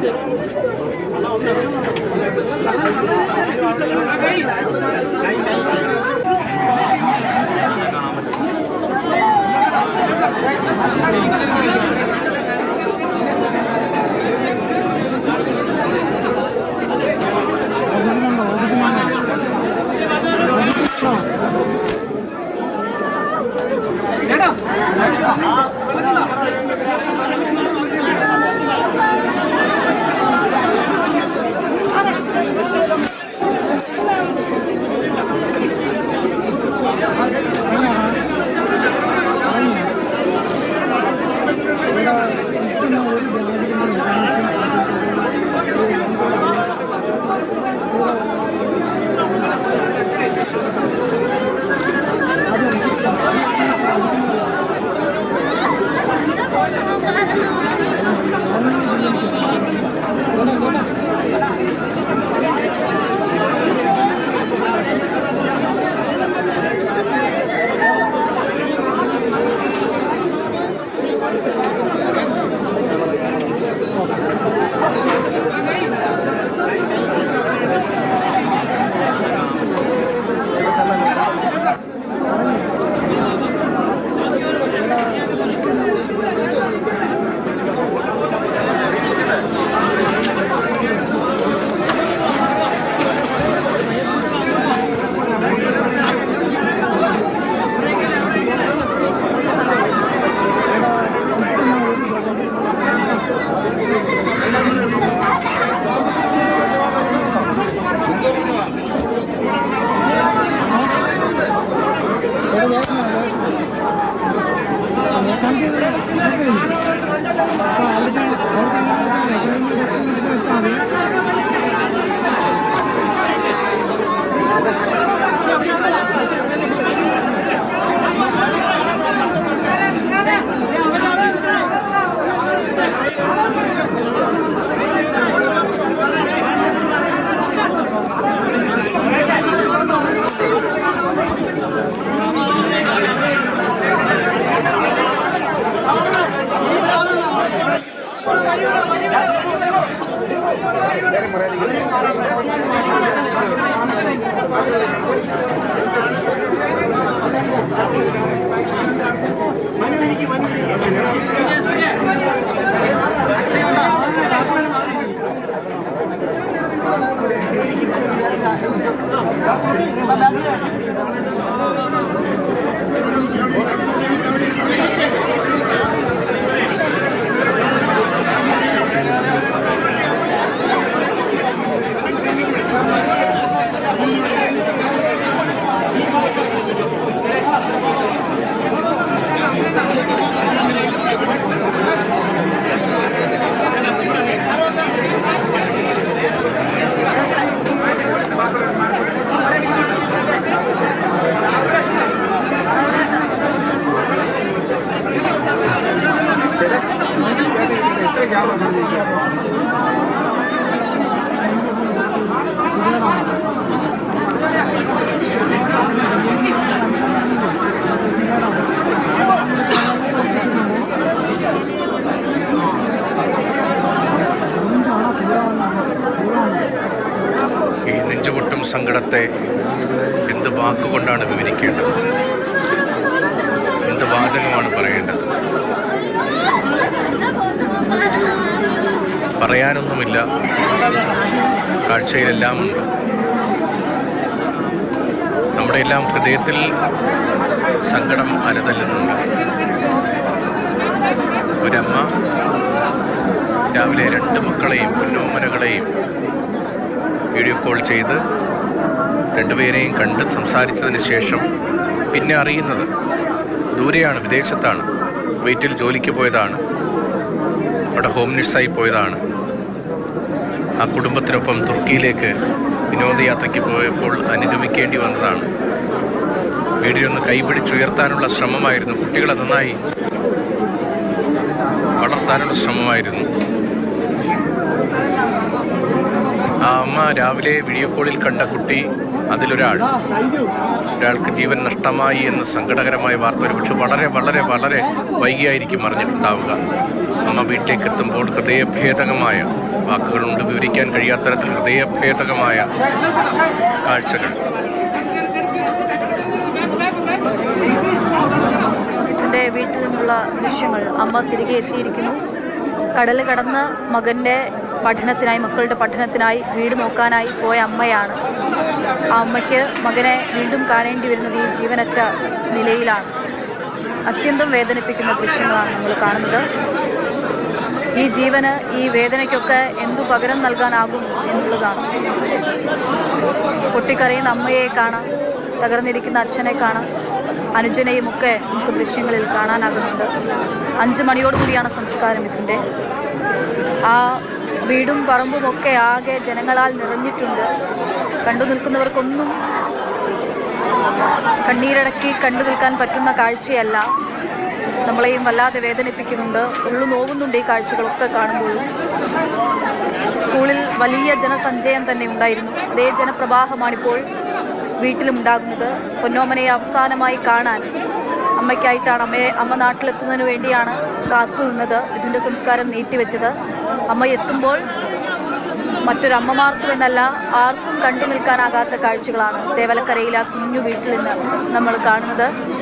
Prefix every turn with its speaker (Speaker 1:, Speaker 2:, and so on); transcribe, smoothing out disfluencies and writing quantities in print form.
Speaker 1: ഈ നെഞ്ചുപൊട്ടും സങ്കടത്തെ എന്ത് വാക്കുകൊണ്ടാണ് വിവരിക്കേണ്ടത്? എന്ത് വാചകമാണ് പറയേണ്ടത്? പറയാനൊന്നുമില്ല. കാഴ്ചയിലെല്ലാം ഉണ്ട്. നമ്മുടെ എല്ലാം ഹൃദയത്തിൽ സങ്കടം അലതല്ലുന്നുണ്ട്. ഒരമ്മ രാവിലെ 2 മക്കളെയും പൊന്നോമനകളെയും വീഡിയോ കോൾ ചെയ്ത് 2 പേരെയും കണ്ട് സംസാരിച്ചതിന് ശേഷം പിന്നെ അറിയുന്നത് ദൂരെയാണ്, വിദേശത്താണ്, കുവൈറ്റിൽ ജോലിക്ക് പോയതാണ്, അവിടെ ഹോം നഴ്സായി പോയതാണ്. ആ കുടുംബത്തിനൊപ്പം തുർക്കിയിലേക്ക് വിനോദയാത്രയ്ക്ക് പോയപ്പോൾ അനുഗമിക്കേണ്ടി വന്നതാണ്. വീഡിയോ ഒന്ന് കൈപിടിച്ചുയർത്താനുള്ള ശ്രമമായിരുന്നു. കുട്ടികളെ നന്നായി വളർത്താനുള്ള ശ്രമമായിരുന്നു. ആ അമ്മ രാവിലെ വീഡിയോ കോളിൽ കണ്ട കുട്ടി, ഒരാൾക്ക് ജീവൻ നഷ്ടമായി എന്ന സങ്കടകരമായ വാർത്ത ഒരുപക്ഷെ വളരെ വളരെ വളരെ വൈകിയായിരിക്കും അറിഞ്ഞിട്ടുണ്ടാവുക. അമ്മ വീട്ടിലേക്ക് എത്തുമ്പോൾ ഹൃദയഭേദകമായ, വാക്കുകളുണ്ട് വിവരിക്കാൻ കഴിയാത്ത തരത്തിൽ ഹൃദയഭേദകമായ കാഴ്ചകൾ.
Speaker 2: എൻ്റെ വീട്ടിൽ നിന്നുള്ള ദൃശ്യങ്ങൾ. അമ്മ തിരികെ എത്തിയിരിക്കുന്നു. കടൽ കടന്ന് മക്കളുടെ പഠനത്തിനായി വീട് നോക്കാനായി പോയ അമ്മയാണ്. ആ അമ്മയ്ക്ക് മകനെ വീണ്ടും കാണേണ്ടി വരുന്നത് ഈ ജീവനറ്റ നിലയിലാണ്. അത്യന്തം വേദനിപ്പിക്കുന്ന ദൃശ്യങ്ങളാണ് നമ്മൾ കാണുന്നത്. ഈ ജീവന്, ഈ വേദനയ്ക്കൊക്കെ എന്തു പകരം നൽകാനാകും എന്നുള്ളതാണ്. പൊട്ടിക്കരയുന്ന അമ്മയെ കാണാം, തകർന്നിരിക്കുന്ന അച്ഛനെ കാണാം, അനുജനെയും ഒക്കെ നമുക്ക് ദൃശ്യങ്ങളിൽ കാണാനാകുന്നുണ്ട്. 5 മണിയോടുകൂടിയാണ് സംസ്കാരം ഇതിൻ്റെ. ആ വീടും പറമ്പുമൊക്കെ ആകെ ജനങ്ങളാൽ നിറഞ്ഞിട്ടുണ്ട്. കണ്ടു നിൽക്കുന്നവർക്കൊന്നും കണ്ണീരടക്കി കണ്ടു നിൽക്കാൻ പറ്റുന്ന കാഴ്ചയല്ല. നമ്മളെയും വല്ലാതെ വേദനിപ്പിക്കുന്നുണ്ട്. ഉള്ളു നോവുന്നുണ്ട് ഈ കാഴ്ചകളൊക്കെ കാണുമ്പോഴും. സ്കൂളിൽ വലിയ ജനസഞ്ചയം തന്നെ ഉണ്ടായിരുന്നു. അതേ ജനപ്രവാഹമാണിപ്പോൾ വീട്ടിലുണ്ടാകുന്നത്. പൊന്നോമനയെ അവസാനമായി കാണാൻ അമ്മയ്ക്കായിട്ടാണ്, അമ്മ നാട്ടിലെത്തുന്നതിന് വേണ്ടിയാണ് കാത്തു നിന്നത്. ഇതിൻ്റെ സംസ്കാരം നീട്ടിവെച്ചത്. അമ്മ എത്തുമ്പോൾ മറ്റൊരമ്മമാർക്കും എന്നല്ല, ആർക്കും കണ്ടു നിൽക്കാനാകാത്ത കാഴ്ചകളാണ് തേവലക്കരയിലെ ആ കുഞ്ഞു വീട്ടിൽ നിന്ന് നമ്മൾ കാണുന്നത്.